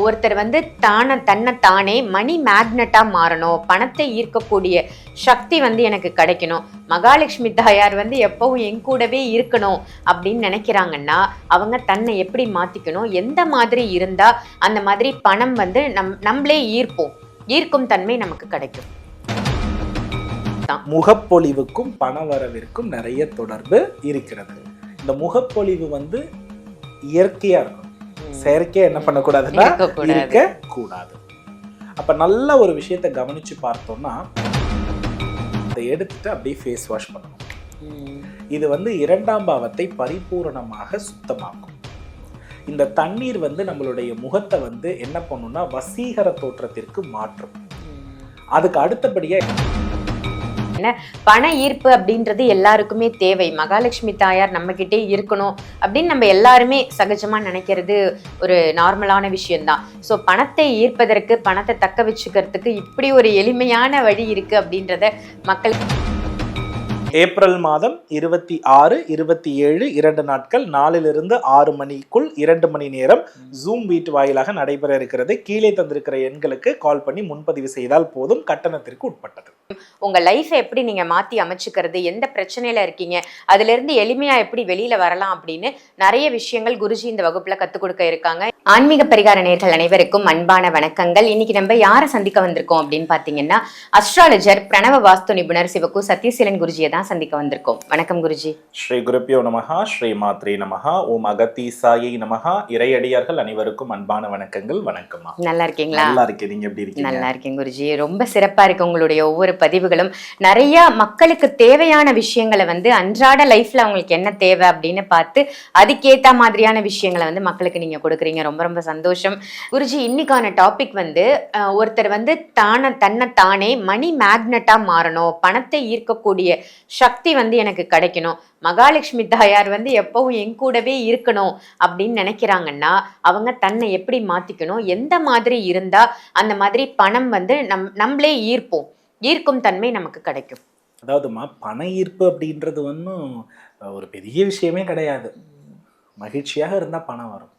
ஒருத்தர் வந்து தன்னைத்தானே மணி மேக்னட்டா மாறணும், பணத்தை ஈர்க்கக்கூடிய சக்தி வந்து எனக்கு கிடைக்கணும், மகாலட்சுமி தாயார் வந்து எப்பவும் என் கூடவே இருக்கணும் அப்படின்னு நினைக்கிறாங்கன்னா அவங்க தன்னை எப்படி மாத்திக்கணும், எந்த மாதிரி இருந்தா அந்த மாதிரி பணம் வந்து நம்மளே ஈர்க்கும் தன்மை நமக்கு கிடைக்கும். முகப்பொலிவுக்கும் பணவரவிற்கும் நிறைய தொடர்பு இருக்கிறது. இந்த முகப்பொலிவு வந்து இயற்கையா இருக்கும், செயற்கையா என்ன பண்ணக்கூடாதுன்னா இருக்க கூடாது. அப்ப நல்ல ஒரு விஷயத்தை கவனிச்சு பார்த்தோம்னா அதை எடுத்துட்டு அப்படியே ஃபேஸ் வாஷ் பண்ணணும். இது வந்து 2ஆம் பாவத்தை பரிபூரணமாக சுத்தமாக்கும். இந்த தண்ணீர் வந்து நம்மளுடைய முகத்தை வந்து என்ன பண்ணும்னா வசீகர தோற்றத்திற்கு மாற்றும். அதுக்கு அடுத்தபடியா பண ஈர்ப்பு அப்படின்றது எல்லாருக்குமே தேவை. மகாலட்சுமி தாயார் நம்ம கிட்டே இருக்கணும் அப்படின்னு நம்ம எல்லாருமே சகஜமா நினைக்கிறது ஒரு நார்மலான விஷயம்தான். ஸோ பணத்தை ஈர்ப்பதற்கு, பணத்தை தக்க வச்சுக்கிறதுக்கு இப்படி ஒரு எளிமையான வழி இருக்கு அப்படின்றத மக்கள். ஏப்ரல் மாதம் 26, 27 2 நாட்கள் 4லிருந்து 6 மணிக்குள் 2 மணி நேரம் ஜூம் வீட்டு வாயிலாக நடைபெற இருக்கிறது. கீழே தந்திருக்கிற எண்களுக்கு கால் பண்ணி முன்பதிவு செய்தால் போதும். கட்டணத்திற்கு உட்பட்டது. உங்க லைஃபை எப்படி நீங்க மாத்தி அமைச்சுக்கிறது, எந்த பிரச்சனையில இருக்கீங்க, அதுல இருந்து எளிமையா எப்படி வெளியில வரலாம் அப்படின்னு நிறைய விஷயங்கள் குருஜி இந்த வகுப்புல கத்துக் கொடுக்க இருக்காங்க. ஆன்மீக பரிகார நேயர்கள் அனைவருக்கும் அன்பான வணக்கங்கள். இன்னைக்கு நம்ம யாரை சந்திக்க வந்திருக்கோம் அப்படின்னு பாத்தீங்கன்னா அஸ்ட்ராலஜர், பிரணவ வாஸ்து நிபுணர் சிவகு சத்யசீலன் குருஜியை தான் சந்திக்க வந்திருக்கோம். வணக்கம் குருஜி. ஸ்ரீ குருப்பியோ நமஹா, ஸ்ரீ மாத்ரே நமஹா, ஓம் அகத்தீசாயை நமஹா. இறையடியார்கள் அனைவருக்கும் அன்பான வணக்கங்கள். வணக்கம்மா. நல்லா இருக்கீங்களா? நல்லா இருக்கேன். நீங்க எப்படி இருக்கீங்க? நல்லா இருக்கேன் குருஜி. ரொம்ப சிறப்பா இருக்கு உங்களுடைய ஒவ்வொரு பதிவுகளும். நிறைய மக்களுக்கு தேவையான விஷயங்களை வந்து அன்றாட லைஃப்ல அவங்களுக்கு என்ன தேவை அப்படின்னு பார்த்து அதுக்கேத்த மாதிரியான விஷயங்களை வந்து மக்களுக்கு நீங்க கொடுக்குறீங்க. ரொம்ப ரொம்ப சந்தோஷம் குருஜி. இன்னைக்கான டாபிக் வந்து ஒருத்தர் வந்து தன்னைத்தானே மணி மேக்னட்டா மாறணும், பணத்தை ஈர்க்கக்கூடிய சக்தி வந்து எனக்கு கிடைக்கணும், மகாலட்சுமி தாயார் வந்து எப்பவும் என் கூடவே இருக்கணும் அப்படின்னு நினைக்கிறாங்கன்னா அவங்க தன்னை எப்படி மாத்திக்கணும், எந்த மாதிரி இருந்தா அந்த மாதிரி பணம் வந்து நம்மளே ஈர்க்கும் தன்மை நமக்கு கிடைக்கும். அதாவதுமா பண ஈர்ப்பு அப்படின்றது ஒன்றும் ஒரு பெரிய விஷயமே கிடையாது. மகிழ்ச்சியாக இருந்தா பணம் வரும்.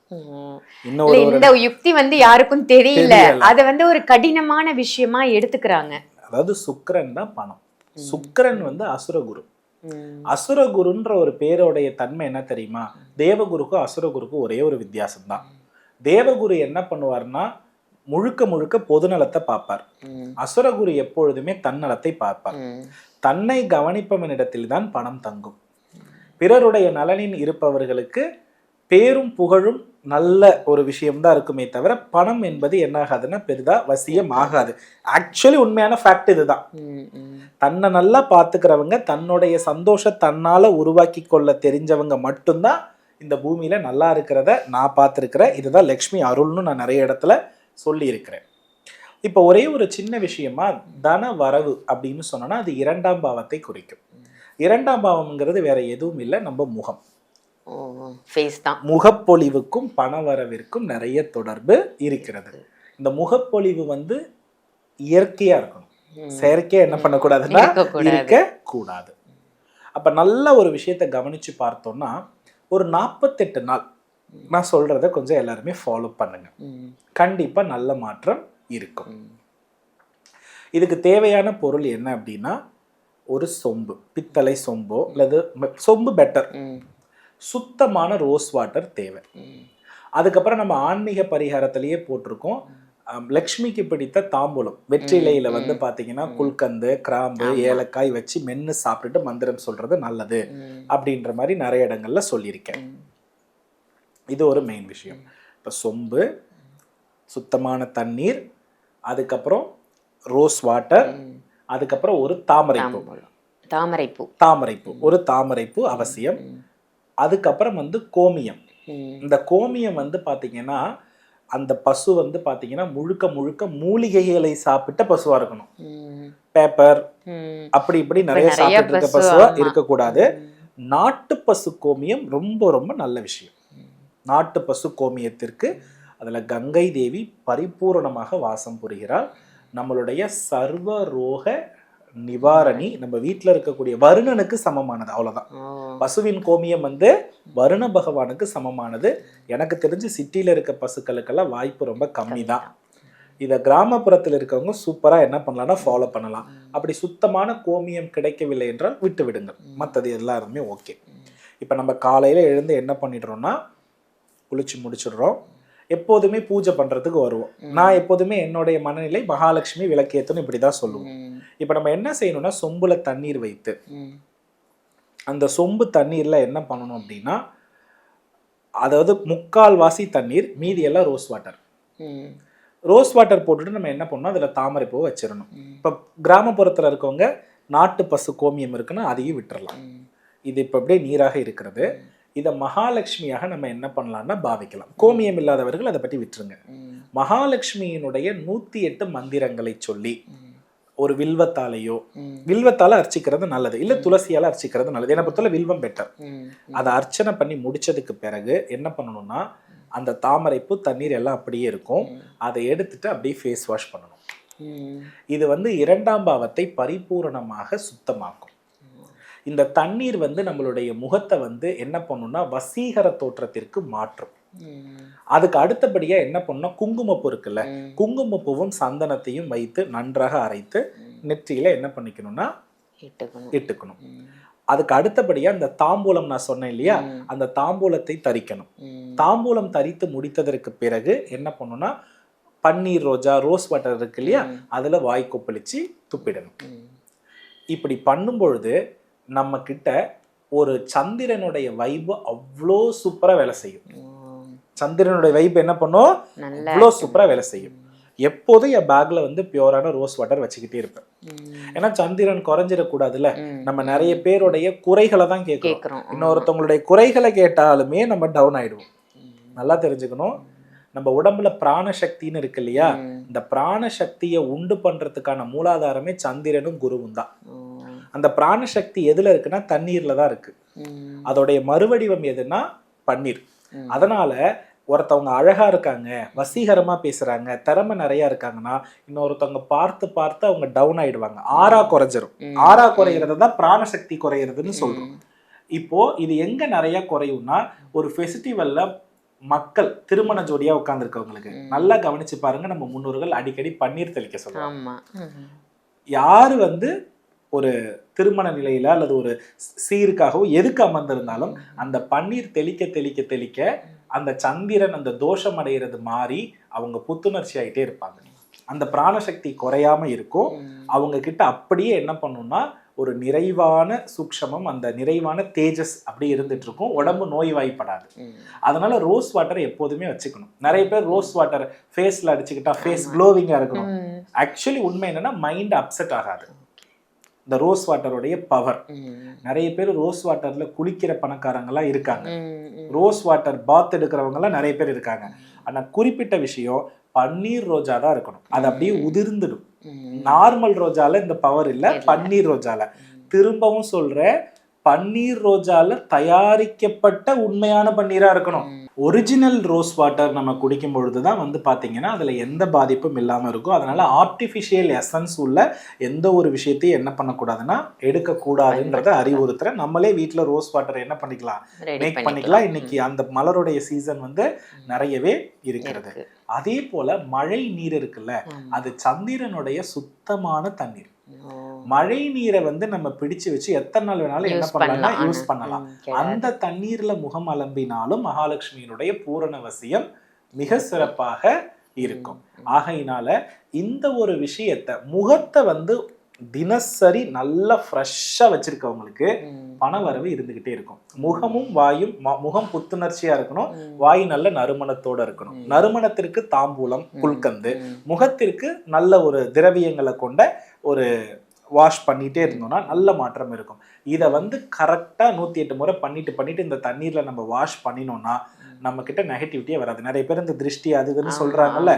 இந்த யுக்தி வந்து யாருக்கும் தெரியல. அத வந்து ஒரு கடினமான விஷயமா எடுத்துக்கிறாங்க. அதாவது சுக்கிரன் தான் பணம். சுக்கிரன் வந்து அசுரகுரு. அசுரகுருன்ற ஒரு பேரோடைய தன்மை என்ன தெரியுமா? தேவகுருக்கும் அசுரகுருக்கும் ஒரே ஒரு வித்தியாசம் தான். தேவகுரு என்ன பண்ணுவார்னா முழுக்க முழுக்க பொதுநலத்தை பார்ப்பார். அசுரகுரு எப்பொழுதுமே தன்னலத்தை பார்ப்பார். தன்னை கவனிப்பவனிடத்தில் தான் பணம் தங்கும். பிறருடைய நலனில் இருப்பவர்களுக்கு பேரும் புகழும் நல்ல ஒரு விஷயம்தான் இருக்குமே தவிர பணம் என்பது என்ன ஆகாதுன்னா பெரிதா வசியம் ஆகாது. ஆக்சுவலி உண்மையான ஃபேக்ட் இதுதான். தன்னை நல்லா பார்த்துக்கிறவங்க, தன்னுடைய சந்தோஷம் தன்னால உருவாக்கி கொள்ள தெரிஞ்சவங்க மட்டும்தான் இந்த பூமியில நல்லா இருக்கிறத நான் பார்த்துருக்கிறேன். இதுதான் லக்ஷ்மி அருள்னு நான் நிறைய இடத்துல சொல்லி இருக்கிறேன். இப்போ ஒரே ஒரு சின்ன விஷயமா தன வரவு அப்படின்னு சொன்னோன்னா அது 2ஆம் பாவத்தை குறிக்கும். 2ஆம் பாவம்ங்கிறது வேற எதுவும் இல்லை, நம்ம முகம். முகப்பொலிவுக்கும் பணவரவிற்கும் நிறைய தொடர்பு இருக்கிறது. இந்த முகப்பொலிவு வந்து இயற்கையா இருக்கணும், செயற்கையா என்ன பண்ணக்கூடாதுன்னா இருக்க கூடாது. அப்ப நல்ல ஒரு விஷயத்தை கவனிச்சு பார்த்தோம்னா ஒரு 48 நாள் நான் சொல்றத கொஞ்சம் எல்லாருமே ஃபாலோ பண்ணுங்க. கண்டிப்பா நல்ல மாற்றம் இருக்கும். இதுக்கு தேவையான பொருள் என்ன அப்படின்னா ஒரு சொம்பு, பித்தளை சொம்போ அல்லது சொம்பு பெட்டர், சுத்தமான ரோஸ் வாட்டர் தேவை. அதுக்கப்புறம் நம்ம ஆன்மீக பரிகாரத்திலேயே போட்டிருக்கோம், லக்ஷ்மிக்கு பிடித்த தாம்பூலம் வெற்றிலையில வந்து பாத்தீங்கன்னா குல்கந்து, கிராம்பு, ஏலக்காய் வச்சு மென்னு சாப்பிட்டுட்டு மந்திரம் சொல்றது நல்லது அப்படின்ற மாதிரி நிறைய இடங்கள்ல சொல்லியிருக்கேன். இது ஒரு மெயின் விஷயம். இப்போ சொம்பு, சுத்தமான தண்ணீர், அதுக்கப்புறம் ரோஸ் வாட்டர், அதுக்கப்புறம் ஒரு தாமரைப்பூ ஒரு தாமரைப்பூ அவசியம். அதுக்கப்புறம் வந்து கோமியம். இந்த கோமியம் வந்து பாத்தீங்கன்னா அந்த பசு வந்து பாத்தீங்கன்னா முழுக்க முழுக்க மூலிகைகளை சாப்பிட்ட பசுவா இருக்கணும். பேப்பர் அப்படி இப்படி நிறைய சாப்பிட்டு இருக்க பசுவா இருக்கக்கூடாது. நாட்டு பசு கோமியம் ரொம்ப ரொம்ப நல்ல விஷயம். நாட்டு பசு கோமியத்திற்கு அதுல கங்கை தேவி பரிபூரணமாக வாசம் புரிகிறாள். நம்மளுடைய சர்வ ரோக நிவாரணி, நம்ம வீட்டுல இருக்கக்கூடிய வருணனுக்கு சமமானது, அவ்வளவுதான். பசுவின் கோமியம் வந்து வருண பகவானுக்கு சமமானது. எனக்கு தெரிஞ்சு சிட்டியில இருக்க பசுக்களுக்கெல்லாம் வாய்ப்பு ரொம்ப கம்மி தான். இதை கிராமப்புறத்தில் இருக்கவங்க சூப்பரா என்ன பண்ணலாம்னா ஃபாலோ பண்ணலாம். அப்படி சுத்தமான கோமியம் கிடைக்கவில்லை என்றால் விட்டு விடுங்க, மற்றது எல்லாருமே ஓகே. இப்ப நம்ம காலையில எழுந்து என்ன பண்ணிடுறோம்னா குளிச்சு முடிச்சிடுறோம். எப்போதுமே பூஜை பண்றதுக்கு வருவோம். நான் எப்போதுமே என்னுடைய மனநிலை மகாலட்சுமி விளக்கேத்தணும் இப்படிதான் சொல்லுவோம். இப்ப நம்ம என்ன செய்யணும்னா சொம்புல தண்ணீர் வைத்து அந்த சொம்பு தண்ணீர்ல என்ன பண்ணணும் அப்படின்னா, அதாவது 3/4 வாசி தண்ணீர், மீதி எல்லாம் ரோஸ் வாட்டர். ரோஸ் வாட்டர் போட்டுட்டு நம்ம என்ன பண்ணணும், அதுல தாமரை பூ வச்சிடணும். இப்ப கிராமப்புறத்துல இருக்கவங்க நாட்டு பசு கோமியம் இருக்குன்னா அதையும் விட்டுறலாம். இது இப்ப அப்படியே நீராக இருக்கிறது. இதை மகாலட்சுமியாக நம்ம என்ன பண்ணலாம்னா பாவிக்கலாம். கோமியம் இல்லாதவர்கள் அதை பற்றி விட்டுருங்க. மகாலட்சுமியினுடைய 108 மந்திரங்களை சொல்லி ஒரு வில்வத்தாலையோ, வில்வத்தால அர்ச்சிக்கிறது நல்லது, இல்ல துளசியால அர்ச்சிக்கிறது நல்லது. என்ன பொறுத்தவரை வில்வம் பெட்டர். அதை அர்ச்சனை பண்ணி முடிச்சதுக்கு பிறகு என்ன பண்ணணும்னா, அந்த தாமரைப்பூ தண்ணீர் எல்லாம் அப்படியே இருக்கும், அதை எடுத்துட்டு அப்படியே ஃபேஸ் வாஷ் பண்ணணும். இது வந்து 2ஆம் பாவத்தை பரிபூரணமாக சுத்தமாக்கும். இந்த தண்ணீர் வந்து நம்மளுடைய முகத்தை வந்து என்ன பண்ணும்னா வசீகர தோற்றத்திற்கு மாற்றும். அதுக்கு அடுத்தபடியா என்ன பண்ணணும், குங்குமப்பூ இருக்குல்ல, குங்குமப்பூவும் சந்தனத்தையும் வைத்து நன்றாக அரைத்து நெற்றியில என்ன பண்ணிக்கணும்னா இட்டுக்கணும். அதுக்கு அடுத்தபடியா இந்த தாம்பூலம் நான் சொன்னேன் இல்லையா, அந்த தாம்பூலத்தை தரிக்கணும். தாம்பூலம் தரித்து முடித்ததற்கு பிறகு என்ன பண்ணணும்னா பன்னீர் ரோஜா, ரோஸ் வாட்டர் இருக்கு இல்லையா, அதுல வாய் கொப்பளிச்சு துப்பிடணும். இப்படி பண்ணும் பொழுது நம்ம கிட்ட ஒரு சந்திரனுடைய வைப்பு அவ்வளோ சூப்பரா வேலை செய்யும். சந்திரனுடைய வைப்பு என்ன பண்ணும், அவ்வளோ சூப்பரா வேலை செய்யும். எப்போதும் என் பேக்ல வந்து பியூரான ரோஸ் வாட்டர் வச்சுக்கிட்டே இருப்பேன். ஏன்னா சந்திரன் குறைஞ்சிடக்கூடாதுல்ல. நம்ம நிறைய பேருடைய குறைகளை தான் கேட்கிறோம். இன்னொருத்தவங்களுடைய குறைகளை கேட்டாலுமே நம்ம டவுன் ஆயிடுவோம். நல்லா தெரிஞ்சுக்கணும், நம்ம உடம்புல பிராணசக்தின்னு இருக்கு இல்லையா, இந்த பிராணசக்தியை உண்டு பண்றதுக்கான மூலாதாரமே சந்திரனும் குருவும் தான். அந்த பிராணசக்தி எதுல இருக்குன்னா தண்ணீர்ல தான் இருக்கு. அதோடைய மறுவடிவம் எதுன்னா பன்னீர். அதனால ஒருத்தவங்க அழகா இருக்காங்க, வசீகரமா பேசுறாங்க, திறமை நிறைய இருக்காங்கன்னா இன்னொருத்தவங்க பார்த்து பார்த்து அவங்க டவுன் ஆயிடுவாங்க. ஆறா குறைஞ்சிரும். ஆறா குறைகிறது தான் பிராணசக்தி குறையிறதுன்னு சொல்றோம். இப்போ இது எங்க நிறைய குறையும்னா, ஒரு ஃபெஸ்டிவல்ல மக்கள் திருமண ஜோடியா உட்கார்ந்துருக்கவங்களுக்கு நல்லா கவனிச்சு பாருங்க, நம்ம முன்னோர்கள் அடிக்கடி பன்னீர் தெளிக்க சொல்லுவாங்க. யாரு வந்து ஒரு திருமண நிலையில அல்லது ஒரு சீருக்காகவோ எதுக்கு அமர்ந்திருந்தாலும் அந்த பன்னீர் தெளிக்க தெளிக்க தெளிக்க அந்த சந்திரன் அந்த தோஷம் அடைகிறது மாறி அவங்க புத்துணர்ச்சி ஆகிட்டே இருப்பாங்க. அந்த பிராணசக்தி குறையாம இருக்கும். அவங்க கிட்ட அப்படியே என்ன பண்ணும்னா ஒரு நிறைவான சூக்ஷமம், அந்த நிறைவான தேஜஸ் அப்படி இருந்துட்டு இருக்கும். உடம்பு நோய்வாய்ப்படாது. அதனால ரோஸ் வாட்டர் எப்போதுமே வச்சுக்கணும். நிறைய பேர் ரோஸ் வாட்டர் ஃபேஸ்ல அடிச்சுக்கிட்டா ஃபேஸ் க்ளோவிங்கா இருக்கணும். ஆக்சுவலி உண்மை என்னன்னா மைண்ட் அப்செட் ஆகாது. இந்த ரோஸ் வாட்டருடைய பவர். நிறைய பேர் ரோஸ் வாட்டர்ல குளிக்கிற பணக்காரங்களாம் இருக்காங்க, ரோஸ் வாட்டர் பாத் எடுக்கிறவங்கலாம் நிறைய பேர் இருக்காங்க. ஆனா குறிப்பிட்ட விஷயம், பன்னீர் ரோஜா தான் இருக்கணும். அது அப்படியே உதிர்ந்துடும். நார்மல் ரோஜால இந்த பவர் இல்ல, பன்னீர் ரோஜால. திரும்பவும் சொல்றேன், பன்னீர் ரோஜால தயாரிக்கப்பட்ட உண்மையான பன்னீரா இருக்கணும். ஒரிஜினல் ரோஸ் வாட்டர் நம்ம குடிக்கும் பொழுதுதான் வந்து பாத்தீங்கன்னா அதுல எந்த பாதிப்பும் இல்லாம இருக்கும். அதனால ஆர்டிபிஷியல் எசன்ஸ் உள்ள எந்த ஒரு விஷயத்தையும் என்ன பண்ணக்கூடாதுன்னா எடுக்கக்கூடாதுன்றத அறிவுறுத்துற. நம்மளே வீட்டுல ரோஸ் வாட்டர் என்ன பண்ணிக்கலாம், மேக் பண்ணிக்கலாம். இன்னைக்கு அந்த மலருடைய சீசன் வந்து நிறையவே இருக்கிறது. அதே போல மழை நீர் இருக்குல்ல, அது சந்திரனுடைய சுத்தமான தண்ணீர். மழை நீரை வந்து நம்ம பிடிச்சு வச்சு எத்தனை நாள் வேணாலும் என்ன பண்ணலாம்னா யூஸ் பண்ணலாம். அந்த தண்ணீர்ல முகம் அலம்பினாலும் மகாலட்சுமியினுடைய பூரண வசியம் மிக சிறப்பாக இருக்கும். ஆகையினால இந்த ஒரு விஷயத்த, முகத்தை வந்து தினசரி நல்லா ஃப்ரெஷ்ஷா வச்சிருக்கவங்களுக்கு பண வரவு இருந்துகிட்டே இருக்கும். முகமும் வாயும், முகம் புத்துணர்ச்சியா இருக்கணும், வாய் நல்ல நறுமணத்தோட இருக்கணும். நறுமணத்திற்கு தாம்பூலம், குல்கந்து, முகத்திற்கு நல்ல ஒரு திரவியங்களை கொண்ட ஒரு வாஷ் பண்ணிட்டே இருந்தோம்னா நல்ல மாற்றம் இருக்கும். இதை வந்து கரெக்டா 108 முறை பண்ணிட்டு இந்த தண்ணீர்ல நம்ம வாஷ் பண்ணினோம்னா நம்ம கிட்ட நெகட்டிவிட்டியே வராது. நிறைய பேர் இந்த திருஷ்டி அதுன்னு சொல்றாங்கல்ல,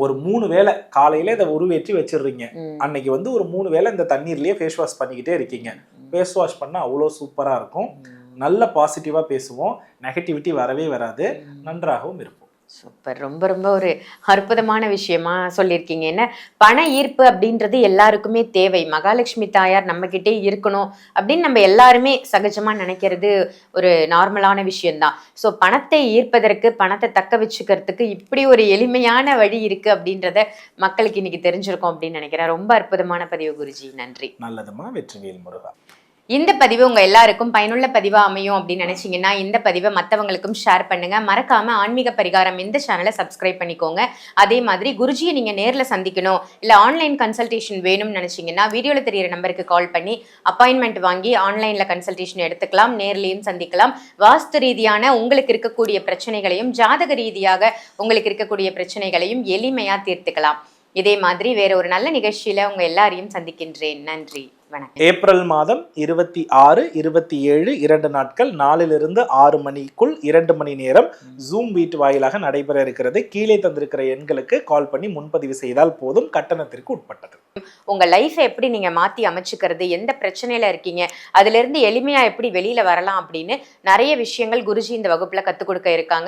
ஒரு 3 வேளை காலையில இதை உருவேற்றி வச்சிடுறீங்க, அன்னைக்கு வந்து ஒரு 3 வேளை இந்த தண்ணீர்லயே ஃபேஸ் வாஷ் பண்ணிக்கிட்டே இருக்கீங்க. ஃபேஸ் வாஷ் பண்ணா அவ்வளோ சூப்பரா இருக்கும். நல்ல பாசிட்டிவா பேசுவோம், நெகட்டிவிட்டி வரவே வராது, நன்றாகவும் இருப்போம். சூப்பர். ரொம்ப ரொம்ப ஒரு அற்புதமான விஷயமா சொல்லியிருக்கீங்க. என்ன பண ஈர்ப்பு அப்படின்றது எல்லாருக்குமே தேவை. மகாலட்சுமி தாயார் நம்ம கிட்டே இருக்கணும் அப்படின்னு நம்ம எல்லாருமே சகஜமா நினைக்கிறது ஒரு நார்மலான விஷயம்தான். ஸோ பணத்தை ஈர்ப்பதற்கு, பணத்தை தக்க வச்சுக்கிறதுக்கு இப்படி ஒரு எளிமையான வழி இருக்கு அப்படின்றத மக்களுக்கு இன்னைக்கு தெரிஞ்சிருக்கும் அப்படின்னு நினைக்கிறேன். ரொம்ப அற்புதமான பதிவு குருஜி. நன்றி. நல்லதுமா. வெற்றிவேல் முருகா. இந்த பதிவு உங்க எல்லாருக்கும் பயனுள்ள பதிவா அமையும் அப்படின்னு நினைச்சீங்கன்னா இந்த பதிவை மற்றவங்களுக்கும் ஷேர் பண்ணுங்க. மறக்காம ஆன்மீக பரிகாரம் இந்த சேனலை சப்ஸ்கிரைப் பண்ணிக்கோங்க. அதே மாதிரி குருஜியை நீங்க நேர்ல சந்திக்கணும், இல்ல ஆன்லைன் கன்சல்டேஷன் வேணும்னு நினைச்சீங்கன்னா வீடியோல தெரியிற நம்பருக்கு கால் பண்ணி அப்பாயின்மெண்ட் வாங்கி ஆன்லைன்ல கன்சல்டேஷன் எடுத்துக்கலாம், நேர்லயும் சந்திக்கலாம். வாஸ்து ரீதியான உங்களுக்கு இருக்கக்கூடிய பிரச்சனைகளையும், ஜாதக ரீதியாக உங்களுக்கு இருக்கக்கூடிய பிரச்சனைகளையும் எளிமையா தீர்த்துக்கலாம். இதே மாதிரி வேற ஒரு நல்ல நிகழ்ச்சியில உங்க எல்லாரையும் சந்திக்கின்றேன். நன்றி, வணக்கம். ஏப்ரல் மாதம் 26, 27 2 நாட்கள் 4லிருந்து 6 மணிக்குள் 2 மணி நேரம் ஜூம் வீட்டு வாயிலாக நடைபெற இருக்கிறது. கீழே தந்திருக்கிற எண்களுக்கு கால் பண்ணி முன்பதிவு செய்தால் போதும். கட்டணத்திற்கு உட்பட்டது. உங்க லைஃபை எப்படி நீங்க மாத்தி அமைச்சுக்கிறது, எந்த பிரச்சனையில இருக்கீங்க, அதுல இருந்து எளிமையா எப்படி வெளியில வரலாம் அப்படின்னு நிறைய விஷயங்கள் குருஜி இந்த வகுப்புல கத்துக் கொடுக்க இருக்காங்க.